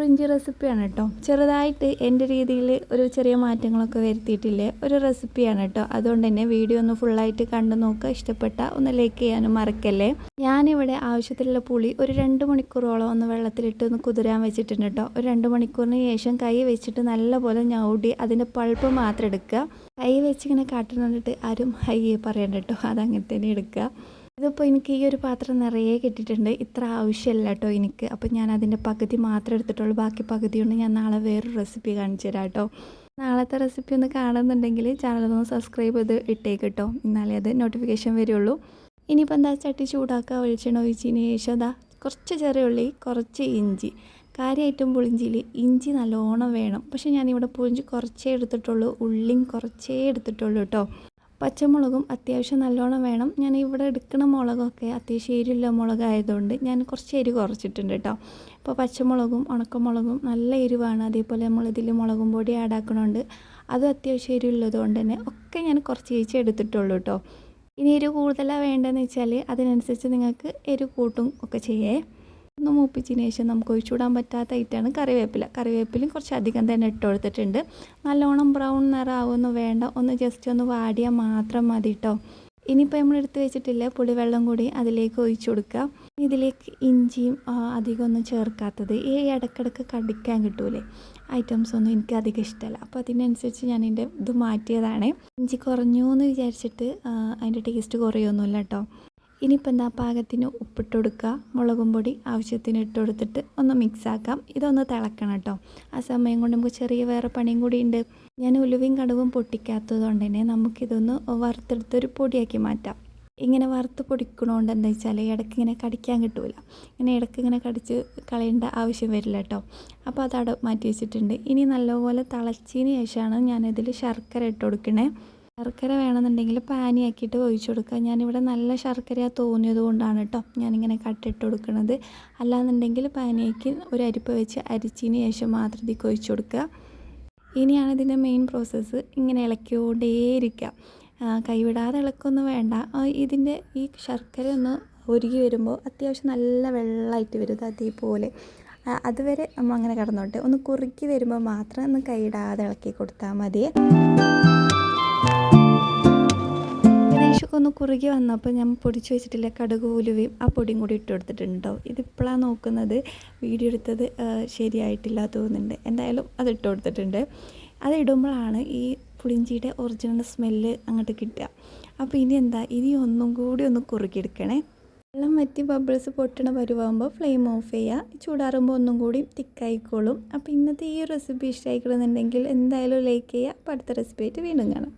പുളിഞ്ചി റെസിപ്പിയാണ് കേട്ടോ. ചെറുതായിട്ട് എൻ്റെ രീതിയിൽ ഒരു ചെറിയ മാറ്റങ്ങളൊക്കെ വരുത്തിയിട്ടില്ലേ ഒരു റെസിപ്പിയാണ് കേട്ടോ. അതുകൊണ്ട് തന്നെ വീഡിയോ ഒന്ന് ഫുള്ളായിട്ട് കണ്ടു നോക്കുക. ഇഷ്ടപ്പെട്ട ഒന്ന് ലൈക്ക് ചെയ്യാനും മറക്കല്ലേ. ഞാനിവിടെ ആവശ്യത്തിലുള്ള പുളി ഒരു 2 മണിക്കൂറോളം ഒന്ന് വെള്ളത്തിലിട്ട് ഒന്ന് കുതിരാൻ വെച്ചിട്ടുണ്ട് കേട്ടോ. ഒരു 2 മണിക്കൂറിന് ശേഷം കൈ വെച്ചിട്ട് നല്ലപോലെ ഞൗടി അതിൻ്റെ പൾപ്പ് മാത്രം എടുക്കുക. കൈ വെച്ചിങ്ങനെ കാട്ടുന്നിട്ട് ആരും ഹയ്യേ പറയണ്ട കേട്ടോ, അതങ്ങനെ തന്നെ എടുക്കുക. ഇതിപ്പോൾ എനിക്ക് ഈ ഒരു പാത്രം നിറയെ കിട്ടിയിട്ടുണ്ട്. ഇത്ര ആവശ്യമില്ല കേട്ടോ എനിക്ക്. അപ്പോൾ ഞാൻ അതിൻ്റെ പകുതി മാത്രമേ എടുത്തിട്ടുള്ളൂ. ബാക്കി പകുതി കൊണ്ട് ഞാൻ നാളെ വേറൊരു റെസിപ്പി കാണിച്ചു തരാം കേട്ടോ. നാളത്തെ റെസിപ്പി ഒന്ന് കാണുന്നുണ്ടെങ്കിൽ ചാനലൊന്ന് സബ്സ്ക്രൈബ് ചെയ്ത് ഇട്ടേക്ക് കേട്ടോ, എന്നാലേ അത് നോട്ടിഫിക്കേഷൻ വരുള്ളൂ. ഇനിയിപ്പോൾ എന്താ, ചട്ടി ചൂടാക്കുക, വെളിച്ചെണ്ണ ഒഴിച്ചതിന് ശേഷം അതാ കുറച്ച് ചെറിയ ഉള്ളി, കുറച്ച് ഇഞ്ചി. കാര്യമായിട്ടും പുളിഞ്ചിയിൽ ഇഞ്ചി നല്ലോണം വേണം. പക്ഷേ ഞാനിവിടെ പുളിഞ്ചി കുറച്ചേ എടുത്തിട്ടുള്ളൂ, ഉള്ളിയും കുറച്ചേ എടുത്തിട്ടുള്ളൂ കേട്ടോ. പച്ചമുളകും അത്യാവശ്യം നല്ലോണം വേണം. ഞാൻ ഇവിടെ എടുക്കുന്ന മുളകൊക്കെ അത്യാവശ്യം എരിയുള്ള മുളകായതുകൊണ്ട് ഞാൻ കുറച്ച് എരിവ് കുറച്ചിട്ടുണ്ട് കേട്ടോ. ഇപ്പോൾ പച്ചമുളകും ഉണക്കമുളകും നല്ല എരിവാണ്. അതേപോലെ നമ്മളിതിൽ മുളകും പൊടി ആഡ് ആക്കണോണ്ട് അതും അത്യാവശ്യം എരിവുള്ളത് കൊണ്ട് തന്നെ ഒക്കെ ഞാൻ കുറച്ച് എടുത്തിട്ടുള്ളൂ കേട്ടോ. ഇനി എരിവ് കൂടുതലാണ് വേണ്ടതെന്ന് വെച്ചാൽ അതിനനുസരിച്ച് നിങ്ങൾക്ക് എരിവ് കൂട്ടും ഒക്കെ ചെയ്യേ. ഒന്ന് മൂപ്പിച്ചതിന് ശേഷം നമുക്ക് ഒഴിച്ചുവിടാൻ പറ്റാത്ത ഐറ്റമാണ് കറിവേപ്പിലയും കുറച്ച് അധികം തന്നെ ഇട്ട് കൊടുത്തിട്ടുണ്ട്. നല്ലോണം ബ്രൗൺ നിറമാവൊന്നും വേണ്ട, ഒന്ന് ജസ്റ്റ് ഒന്ന് വാടിയാൽ മാത്രം മതി കേട്ടോ. ഇനിയിപ്പോൾ നമ്മൾ എടുത്ത് വെച്ചിട്ടില്ല പുളിവെള്ളം കൂടി അതിലേക്ക് ഒഴിച്ചു കൊടുക്കുക. ഇതിലേക്ക് ഇഞ്ചിയും അധികം ഒന്നും ചേർക്കാത്തത് ഈ ഇടയ്ക്കിടയ്ക്ക് കടിക്കാൻ കിട്ടൂലേ ഐറ്റംസ് ഒന്നും എനിക്ക് അധികം ഇഷ്ടമല്ല. അപ്പോൾ അതിനനുസരിച്ച് ഞാൻ ഇതിൻ്റെ ഇത് മാറ്റിയതാണ്. ഇഞ്ചി കുറഞ്ഞു എന്ന് വിചാരിച്ചിട്ട് അതിൻ്റെ ടേസ്റ്റ് കുറയൊന്നുമില്ല കേട്ടോ. ഇനിയിപ്പോൾ എന്താ, പാകത്തിന് ഉപ്പിട്ട് കൊടുക്കുക, മുളകും പൊടി ആവശ്യത്തിന് ഇട്ട് കൊടുത്തിട്ട് ഒന്ന് മിക്സാക്കാം. ഇതൊന്ന് തിളക്കണം കേട്ടോ. ആ സമയം കൊണ്ട് നമുക്ക് ചെറിയ വേറെ പണിയും കൂടി ഉണ്ട്. ഞാൻ ഉലുവയും കടുകും പൊട്ടിക്കാത്തത് കൊണ്ട് തന്നെ നമുക്കിതൊന്ന് വറുത്തെടുത്തൊരു പൊടിയാക്കി മാറ്റാം. ഇങ്ങനെ വറുത്ത് പൊടിക്കണോണ്ട് എന്താ വെച്ചാൽ ഇടയ്ക്ക് ഇങ്ങനെ കടിക്കാൻ കിട്ടൂല. ഇടയ്ക്ക് ഇങ്ങനെ കടിച്ച് കളയേണ്ട ആവശ്യം വരില്ല കേട്ടോ. അപ്പോൾ അത് മാറ്റി വെച്ചിട്ടുണ്ട്. ഇനി നല്ലപോലെ തിളച്ചതിന് ശേഷമാണ് ഞാനിതിൽ ശർക്കര ഇട്ട് കൊടുക്കണേ. ശർക്കര വേണമെന്നുണ്ടെങ്കിൽ പാനിയാക്കിയിട്ട് ഒഴിച്ചു കൊടുക്കുക. ഞാനിവിടെ നല്ല ശർക്കര തോന്നിയത് കൊണ്ടാണ് കേട്ടോ ഞാനിങ്ങനെ കട്ടിട്ട് കൊടുക്കുന്നത്. അല്ലാന്നുണ്ടെങ്കിൽ പാനിയാക്കി ഒരു അരിപ്പ് വെച്ച് അരിച്ചതിന് ശേഷം മാത്രം ഇതിലേക്ക് ഒഴിച്ചു കൊടുക്കുക. ഇനിയാണ് ഇതിൻ്റെ മെയിൻ പ്രോസസ്സ്. ഇങ്ങനെ ഇളക്കിക്കൊണ്ടേയിരിക്കുക, കൈവിടാതെ ഇളക്കൊന്നും വേണ്ട. ഇതിൻ്റെ ഈ ശർക്കര ഒന്ന് ഉരുകി വരുമ്പോൾ അത്യാവശ്യം നല്ല വെള്ളമായിട്ട് വരും അതേപോലെ. അതുവരെ നമ്മൾ അങ്ങനെ കിടന്നോട്ടെ. ഒന്ന് കുറുക്കി വരുമ്പോൾ മാത്രം ഒന്ന് കൈയിടാതെ ഇളക്കി കൊടുത്താൽ മതി. ഏകദേശമൊക്കെ ഒന്ന് കുറുകി വന്നപ്പോൾ ഞാൻ പൊടിച്ച് വെച്ചിട്ടില്ല കടുക് ഉലുവയും ആ പൊടിയും കൂടി ഇട്ട് കൊടുത്തിട്ടുണ്ട് കേട്ടോ. ഇതിപ്പോഴാണ് നോക്കുന്നത്, വീഡിയോ എടുത്തത് ശരിയായിട്ടില്ല തോന്നുന്നുണ്ട്. എന്തായാലും അത് ഇട്ട് കൊടുത്തിട്ടുണ്ട്. അത് ഇടുമ്പോഴാണ് ഈ പുളിഞ്ചിയുടെ ഒറിജിനൽ സ്മെല്ല് അങ്ങോട്ട് കിട്ടുക. അപ്പോൾ ഇനി എന്താ, ഇനി ഒന്നും കൂടി ഒന്ന് കുറുക്കിയെടുക്കണേ. വെള്ളം വറ്റി ബബിൾസ് പൊട്ടണ പരുവാകുമ്പോൾ ഫ്ലെയിം ഓഫ് ചെയ്യുക. ചൂടാറുമ്പോൾ ഒന്നും കൂടി തിക്കായിക്കോളും. അപ്പോൾ ഇന്നത്തെ ഈ റെസിപ്പി ഇഷ്ടമായിക്കണമെന്നുണ്ടെങ്കിൽ എന്തായാലും ലൈക്ക് ചെയ്യുക. അപ്പോൾ അടുത്ത റെസിപ്പി ആയിട്ട് വീണ്ടും കാണാം.